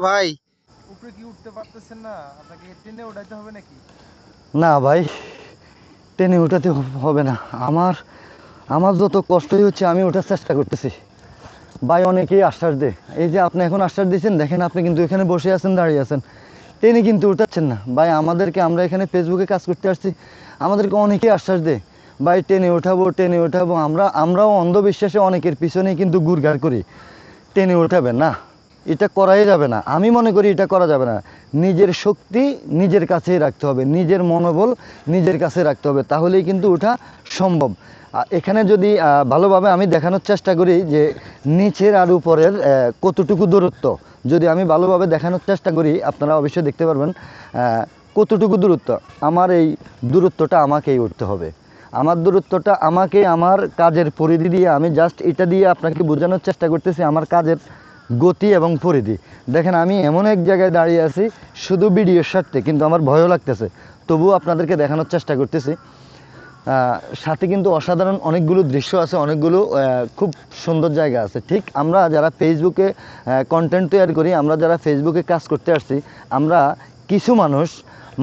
ভাই। উপরে কি উঠতে পারতেছেন না? আপনাকে টেনে উঠাইতে হবে নাকি? না ভাই, টেনে ওঠাতে হবে না। আমার আমার যত কষ্টই হচ্ছে আমি ওঠার চেষ্টা করতেছি ভাই। অনেকেই আশ্বাস দেয়, এই যে আপনি এখন আশ্বাস দিচ্ছেন, দেখেন আপনি কিন্তু এখানে বসে আছেন, দাঁড়িয়ে আছেন, টেনে কিন্তু উঠাচ্ছেন না ভাই। আমাদেরকে, আমরা এখানে ফেসবুকে কাজ করতে আসছি, আমাদেরকে অনেকেই আশ্বাস দেয় ভাই টেনে ওঠাবো টেনে ওঠাবো। আমরাও অন্ধবিশ্বাসে অনেকের পিছনেই কিন্তু ঘুরঘার করি। টেনে ওঠাবে না, এটা করাই যাবে না। আমি মনে করি এটা করা যাবে না। নিজের শক্তি নিজের কাছেই রাখতে হবে, নিজের মনোবল নিজের কাছে রাখতে হবে, তাহলেই কিন্তু ওঠা সম্ভব। এখানে যদি ভালোভাবে আমি দেখানোর চেষ্টা করি যে নিচের আর উপরের কতটুকু দূরত্ব, যদি আমি ভালোভাবে দেখানোর চেষ্টা করি, আপনারা অবশ্যই দেখতে পারবেন কতটুকু দূরত্ব। আমার এই দূরত্বটা আমাকেই উঠতে হবে। আমার দূরত্বটা আমাকে, আমার কাজের পরিধি দিয়ে, আমি জাস্ট এটা দিয়ে আপনাকে বোঝানোর চেষ্টা করতেছি আমার কাজের গতি এবং পরিধি। দেখেন আমি এমন এক জায়গায় দাঁড়িয়ে আছি শুধু ভিডিওর স্বার্থে, কিন্তু আমার ভয়ও লাগতেছে, তবুও আপনাদেরকে দেখানোর চেষ্টা করতেছি। সাথে কিন্তু অসাধারণ অনেকগুলো দৃশ্য আছে, অনেকগুলো খুব সুন্দর জায়গা আছে। ঠিক আমরা যারা ফেসবুকে কন্টেন্ট তৈরি করি, আমরা যারা ফেসবুকে কাজ করতে আসছি, আমরা কিছু মানুষ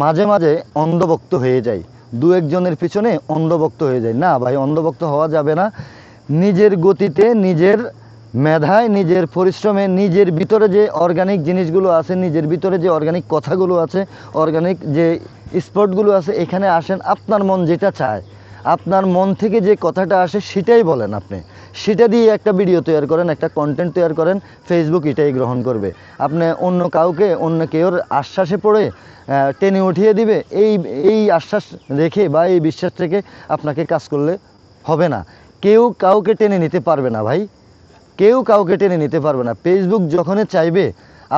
মাঝে মাঝে অন্ধভক্ত হয়ে যাই, দু একজনের পিছনে অন্ধভক্ত হয়ে যায়। না ভাই, অন্ধভক্ত হওয়া যাবে না। নিজের গতিতে, নিজের মেধায়, নিজের পরিশ্রমে, নিজের ভিতরে যে অর্গানিক জিনিসগুলো আছে, নিজের ভিতরে যে অর্গানিক কথাগুলো আছে, অর্গানিক যে স্পটগুলো আছে, এখানে আসেন। আপনার মন যেটা চায়, আপনার মন থেকে যে কথাটা আসে সেটাই বলেন আপনি, সেটা দিয়ে একটা ভিডিও তৈরি করেন, একটা কন্টেন্ট তৈরি করেন, ফেসবুক এটাই গ্রহণ করবে। আপনি অন্য কাউকে, অন্য কেউর আশ্বাসে পড়ে টেনে উঠিয়ে দিবে, এই আশ্বাস রেখে বা এই বিশ্বাস থেকে আপনাকে কাজ করলে হবে না। কেউ কাউকে টেনে নিতে পারবে না ভাই, কেউ কাউকে টেনে নিতে পারবে না। ফেসবুক যখনই চাইবে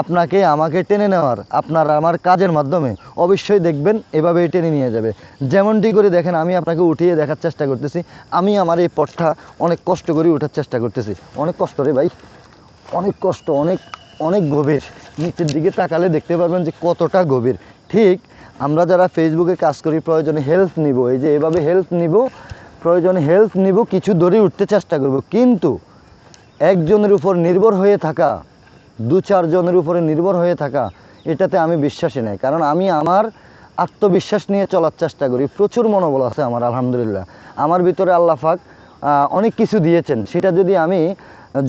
আপনাকে আমাকে টেনে নেওয়ার, আপনার আমার কাজের মাধ্যমে, অবশ্যই দেখবেন এভাবেই টেনে নিয়ে যাবে। যেমনটি করে দেখেন আমি আপনাকে উঠিয়ে দেখার চেষ্টা করতেছি। আমি আমার এই পথটা অনেক কষ্ট করে ওঠার চেষ্টা করতেছি, অনেক কষ্ট রে ভাই, অনেক কষ্ট, অনেক অনেক গভীর। নিচের দিকে তাকালে দেখতে পারবেন যে কতটা গভীর। ঠিক আমরা যারা ফেসবুকে কাজ করি, প্রয়োজনে হেল্প নিব, এই যে এভাবে হেল্প নিব, প্রয়োজনে হেল্প নিব, কিছু দূরে উঠতে চেষ্টা করব। কিন্তু একজনের উপর নির্ভর হয়ে থাকা, দু চারজনের উপরে নির্ভর হয়ে থাকা, এটাতে আমি বিশ্বাসী নাই। কারণ আমি আমার আত্মবিশ্বাস নিয়ে চলার চেষ্টা করি, প্রচুর মনোবল আছে আমার আলহামদুলিল্লাহ। আমার ভিতরে আল্লাহ পাক অনেক কিছু দিয়েছেন, সেটা যদি আমি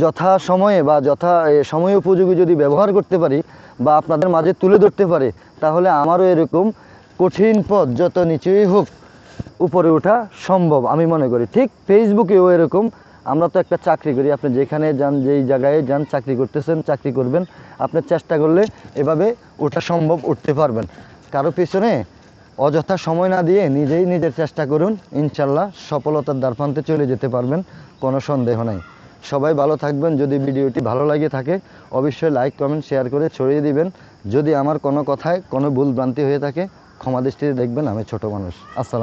যথা সময়ে বা যথা সময় উপযোগী যদি ব্যবহার করতে পারি বা আপনাদের মাঝে তুলে ধরতে পারি, তাহলে আমারও এরকম কঠিন পথ যত নিচুই হোক উপরে ওঠা সম্ভব আমি মনে করি। ঠিক ফেসবুকেও এরকম। আমরা তো একটা চাকরি করি, আপনি যেখানে যান, যেই জায়গায় যান, চাকরি করতেছেন, চাকরি করবেন, আপনি চেষ্টা করলে এভাবে ওঠা সম্ভব, উঠতে পারবেন। কারো পিছনে অযথা সময় না দিয়ে নিজেই নিজের চেষ্টা করুন, ইনশাল্লাহ সফলতার দ্বারপ্রান্তে চলে যেতে পারবেন, কোনো সন্দেহ নাই। সবাই ভালো থাকবেন। যদি ভিডিওটি ভালো লাগে থাকে, অবশ্যই লাইক কমেন্ট শেয়ার করে ছড়িয়ে দিবেন। যদি আমার কোনো কথায় কোনো ভুল ভ্রান্তি হয়ে থাকে, ক্ষমা দৃষ্টিতে দেখবেন, আমি ছোট মানুষ। আসসালাম।